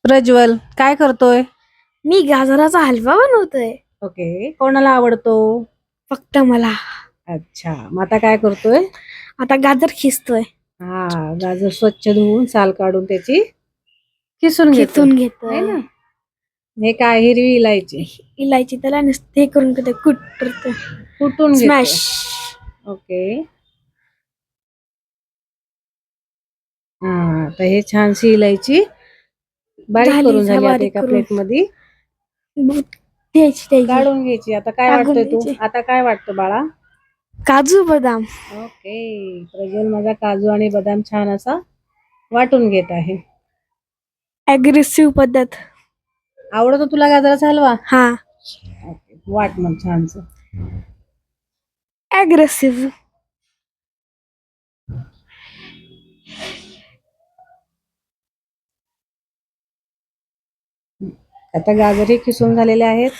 प्रज्वल काय करतोय? मी गाजराचा हलवा बनवतोय. ओके, कोणाला आवडतो? फक्त मला. अच्छा, मग आता काय करतोय? आता गाजर खिसतोय. हा, गाजर स्वच्छ धुवून साल काढून त्याची किसून घेतोय है घेतोय. ना. हे काय हिरवी इलायची इलायची त्याला नुसते करून घेते कुटते कुटून स्मॅश. घेतोय. ओके, हा, तर हे छानशी इलायची बारीक करून झाली. आता एका प्लेट मध्ये काढून घ्यायची. आता काय वाटतंय तू? आता काय वाटतं बाळा? काजू बदाम. ओके, प्रज्वल माझा काजू आणि बदाम छान असा वाटून घेत आहे. अग्रेसिव्ह पद्धत. आवडतो तुला गाजराचा हलवा? हा, ओके, वाट मग छानस. अग्रेसिव्ह. आता गाजर हे किसून झालेले आहेत.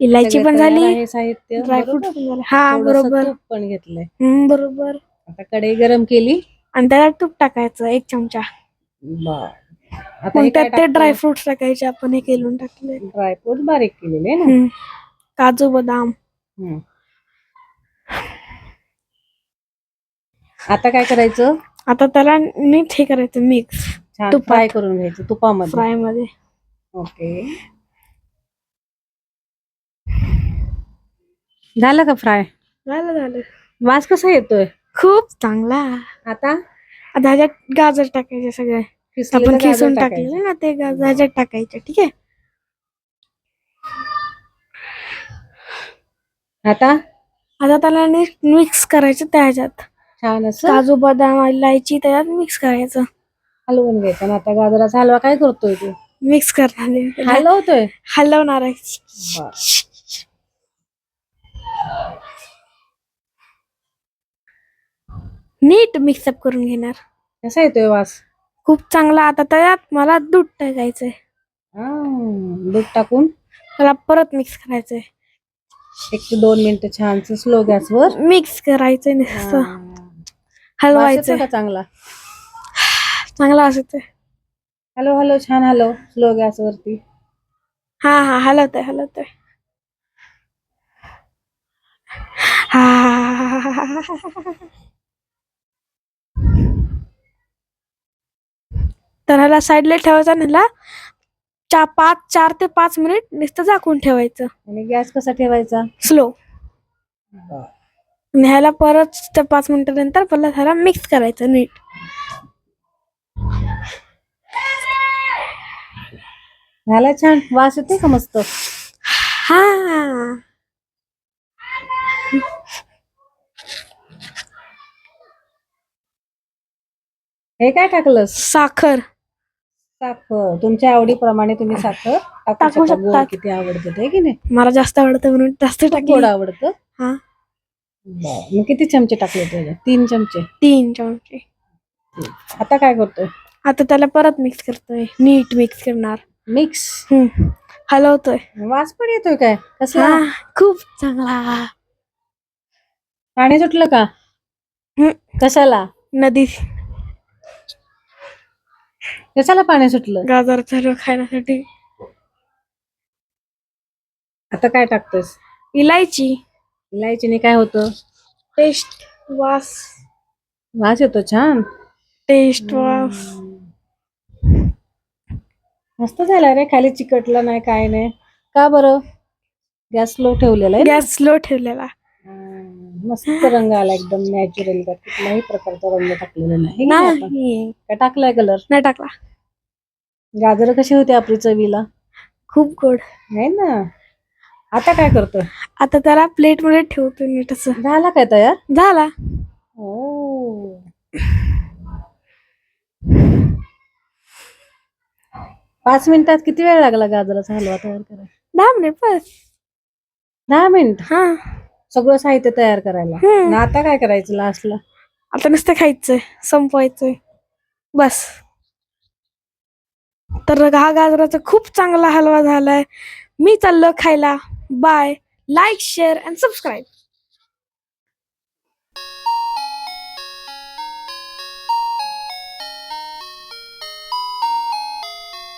इलायची पण झाली. आहे साहित्य. ड्रायफ्रूट बरोबर, पण झाले. हा बरोबर. तूप पण घेतलंय. बरोबर. आता कढई गरम केली आणि त्याला तूप टाकायचं 1 चमचा. बर, आता मग हे काय त्यात ते ड्रायफ्रुट्स टाकायचे. आपण हे केलून टाकले. ड्रायफ्रूट बारीक केलेले ना. काजू बदाम. आता काय करायचं? आता त्याला नीट हे करायचं मिक्स. छान फ्राय करून घ्यायचं तुपामध्ये. फ्राय मध्ये. ओके, झालं का फ्राय? झालं. वास कसा येतोय? खूप चांगला. आता ह्याच्यात गाजर टाकायचे सगळे. आपण खिसून टाकलेले ना ते गाजर ह्याच्यात टाकायचे. ठीक आहे. आता त्याला मिक्स करायचं त्याच्यात. छान असं काजू बदाम इलायची त्याच्यात मिक्स करायचं. हलवून घ्यायचं. आता गाजराचा हलवा काय करतोय तू? मिक्स करणार. हलवतोय. हलवणार आहे. नीट मिक्सअप करून घेणार. कसा येतोय वास? खूप चांगला. आता त्यात मला दूध टाकायचंय. दूध टाकून त्याला परत मिक्स करायचंय. 1 ते 2 मिनिटं छानस स्लो गॅसवर मिक्स करायचंय. नुसतं हलवायचं. का चांगला असायचं. हॅलो छान हलव स्लो गॅसवरती. हा हलवतोय. तर ह्याला साईडला ठेवायचा. ह्याला 4 ते 5 मिनिट नुसतं झाकून ठेवायचं. आणि गॅस कसा ठेवायचा? स्लो. ह्याला परत 5 मिनिटानंतर परत ह्याला मिक्स करायचं नीट. ह्याला छान वास येते का मस्त? हा, हे काय टाकलंस? साखर. तुमच्या आवडीप्रमाणे तुम्ही साखर टाकू शकता. किती आवडतं ते की नाही? मला जास्त आवडतं म्हणून जास्त टाकली. गोड आवडतं. हा, मग किती चमचे टाकले तुझे? 3 चमचे. 3 चमचे. आता काय करतोय? आता त्याला परत मिक्स करतोय. नीट मिक्स करणार. मिक्स हलवतोय. वास पण येतोय काय? कसला? खूप चांगला. पाणी सुटलं का? कशाला? नदी. कशाला पाणी सुटलं? गाजरचा हलवा खाण्यासाठी. आता काय टाकतोस? इलायची. इलायचीने काय होतं? टेस्ट. वास येतो छान. टेस्ट वास. मस्त झाला रे. खाली चिकटलं नाही काय नाही. का बरं? गॅस स्लो ठेवलेला आहे. गॅस स्लो ठेवलेला. मस्त रंग आला एकदम नॅचरल. कुठल्याही प्रकारचा रंग टाकलेला नाही. काय टाकलाय कलर? नाही टाकला. गाजर कशी होते आपली चवीला? खूप गोड आहे ना. आता काय करतोय? आता त्याला प्लेट मध्ये ठेवतो नीट असं. झाला काय तयार? झाला. 5 मिनिटात किती वेळ लागला गाजराचा हलवा तयार करायला? 10 मिनिट बस. 10 मिनिट? हा, सगळं साहित्य तयार करायला. आता काय करायचं लास्टला? आता नुसतं खायचंय. संपवायचंय बस. तर हा गाजराचा खूप चांगला हलवा झालाय. मी चाललो खायला. Bye. Like share and subscribe.